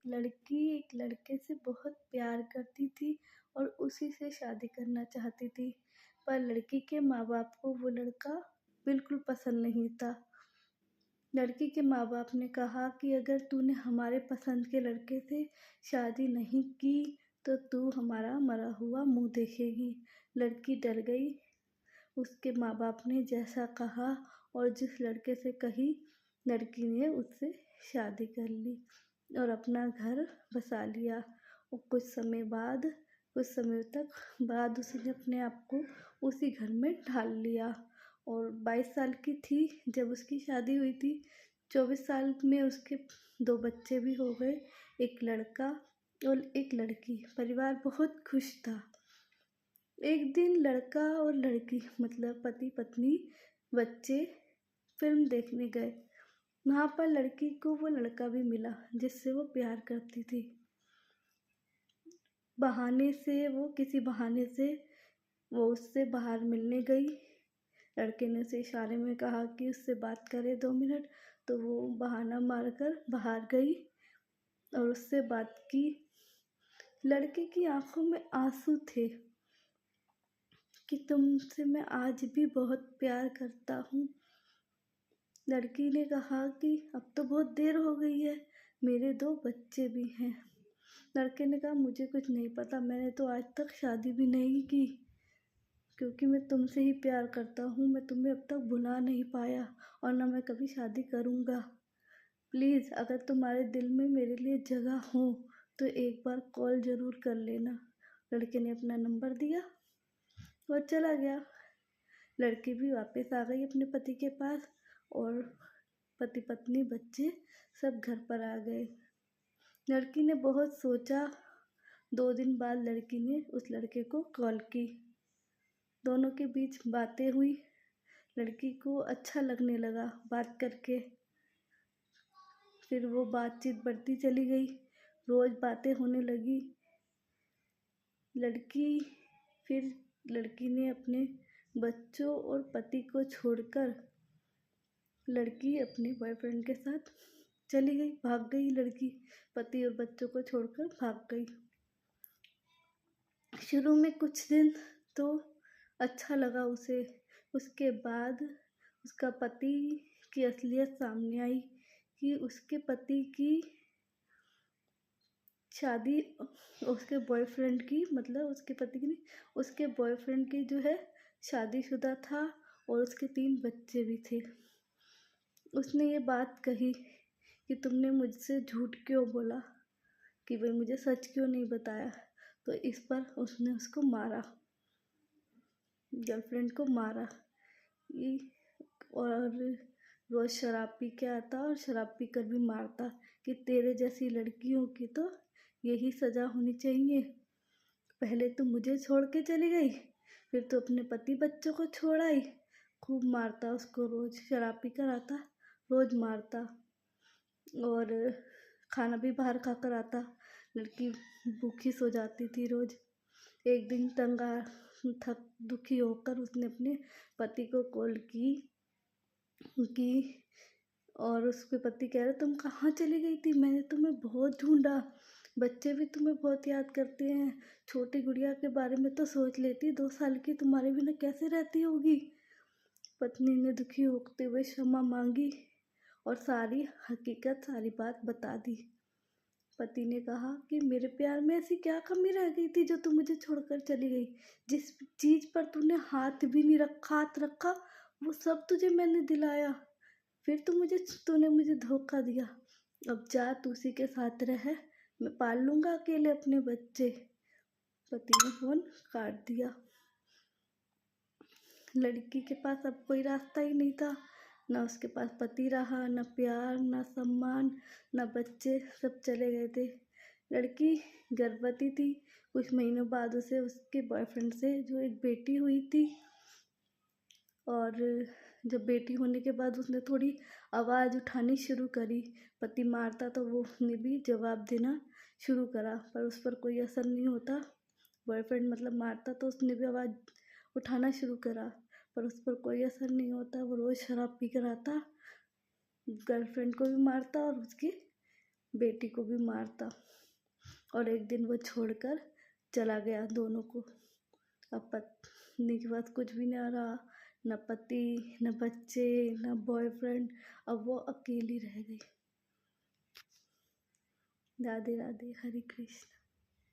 लड़की एक लड़के से बहुत प्यार करती थी और उसी से शादी करना चाहती थी, पर लड़की के माँ-बाप को वो लड़का बिल्कुल पसंद नहीं था। लड़की के माँ-बाप ने कहा कि अगर तूने हमारे पसंद के लड़के से शादी नहीं की तो तू हमारा मरा हुआ मुँह देखेगी। लड़की डर गई। उसके माँ-बाप ने जैसा कहा और जिस लड़के से कही, लड़की ने उससे शादी कर ली और अपना घर बसा लिया। और कुछ समय तक बाद उसने अपने आप को उसी घर में ढाल लिया और 22 साल की थी जब उसकी शादी हुई थी। 24 साल में उसके 2 बच्चे भी हो गए, एक लड़का और एक लड़की। परिवार बहुत खुश था। एक दिन लड़का और लड़की मतलब पति पत्नी बच्चे फिल्म देखने गए। वहाँ पर लड़की को वो लड़का भी मिला जिससे वो प्यार करती थी। किसी बहाने से वो उससे बाहर मिलने गई। लड़के ने उसे इशारे में कहा कि उससे बात करे 2 मिनट, तो वो बहाना मारकर बाहर गई और उससे बात की। लड़के की आंखों में आंसू थे कि तुमसे मैं आज भी बहुत प्यार करता हूँ। लड़की ने कहा कि अब तो बहुत देर हो गई है, मेरे 2 बच्चे भी हैं। लड़के ने कहा मुझे कुछ नहीं पता, मैंने तो आज तक शादी भी नहीं की क्योंकि मैं तुमसे ही प्यार करता हूँ। मैं तुम्हें अब तक भुला नहीं पाया और ना मैं कभी शादी करूँगा। प्लीज़ अगर तुम्हारे दिल में मेरे लिए जगह हो तो एक बार कॉल ज़रूर कर लेना। लड़के ने अपना नंबर दिया और चला गया। लड़की भी वापस आ गई अपने पति के पास और पति पत्नी बच्चे सब घर पर आ गए। लड़की ने बहुत सोचा। 2 दिन बाद लड़की ने उस लड़के को कॉल की। दोनों के बीच बातें हुई। लड़की को अच्छा लगने लगा बात करके। फिर वो बातचीत बढ़ती चली गई, रोज़ बातें होने लगी। लड़की ने अपने बच्चों और पति को छोड़कर लड़की अपने बॉयफ्रेंड के साथ चली गई, भाग गई। लड़की पति और बच्चों को छोड़कर भाग गई। शुरू में कुछ दिन तो अच्छा लगा उसे। उसके बाद उसका पति की असलियत सामने आई कि उसके पति की शादी उसके बॉयफ्रेंड की मतलब उसके पति की नहीं, उसके बॉयफ्रेंड की जो है शादीशुदा था और उसके 3 बच्चे भी थे। उसने ये बात कही कि तुमने मुझसे झूठ क्यों बोला, कि भाई मुझे सच क्यों नहीं बताया। तो इस पर उसने उसको मारा, गर्लफ्रेंड को मारा। और रोज़ शराब पी के आता और शराब पी कर भी मारता कि तेरे जैसी लड़कियों की तो यही सज़ा होनी चाहिए। पहले तो मुझे छोड़ के चली गई, फिर तो अपने पति बच्चों को छोड़ आई। खूब मारता उसको, रोज़ शराब पी कर आता, रोज़ मारता और खाना भी बाहर खा कर आता। लड़की भूखी सो जाती थी रोज़। एक दिन दुखी होकर उसने अपने पति को कॉल की और उसके पति कह रहे तुम कहाँ चली गई थी, मैंने तुम्हें बहुत ढूंढा, बच्चे भी तुम्हें बहुत याद करते हैं, छोटी गुड़िया के बारे में तो सोच लेती, 2 साल की तुम्हारे बिना कैसे रहती होगी। पत्नी ने दुखी होते हुए क्षमा मांगी और सारी बात बता दी। पति ने कहा कि मेरे प्यार में ऐसी क्या कमी रह गई थी जो तू मुझे छोड़कर चली गई। जिस चीज़ पर तूने हाथ रखा वो सब तुझे मैंने दिलाया, फिर तूने मुझे धोखा दिया। अब जा तू उसी के साथ रह, मैं पाल लूँगा अकेले अपने बच्चे। पति ने फ़ोन काट दिया। लड़की के पास अब कोई रास्ता ही नहीं था। ना उसके पास पति रहा, ना प्यार, ना सम्मान, ना बच्चे, सब चले गए थे। लड़की गर्भवती थी। कुछ महीनों बाद उसे उसके बॉयफ्रेंड से जो एक बेटी हुई थी और जब बेटी होने के बाद उसने थोड़ी आवाज़ उठानी शुरू करी। पति मारता तो वो उसने भी जवाब देना शुरू करा, पर उस पर कोई असर नहीं होता। बॉयफ्रेंड मतलब मारता तो उसने भी आवाज़ उठाना शुरू करा, पर उस पर कोई असर नहीं होता। वो रोज़ शराब पी कर आता, गर्लफ्रेंड को भी मारता और उसके बेटी को भी मारता और एक दिन वो छोड़कर चला गया दोनों को। अब पत्नी के पास कुछ भी नहीं रहा, न पति न बच्चे न बॉयफ्रेंड, अब वो अकेली रह गई। राधे राधे, हरे कृष्ण।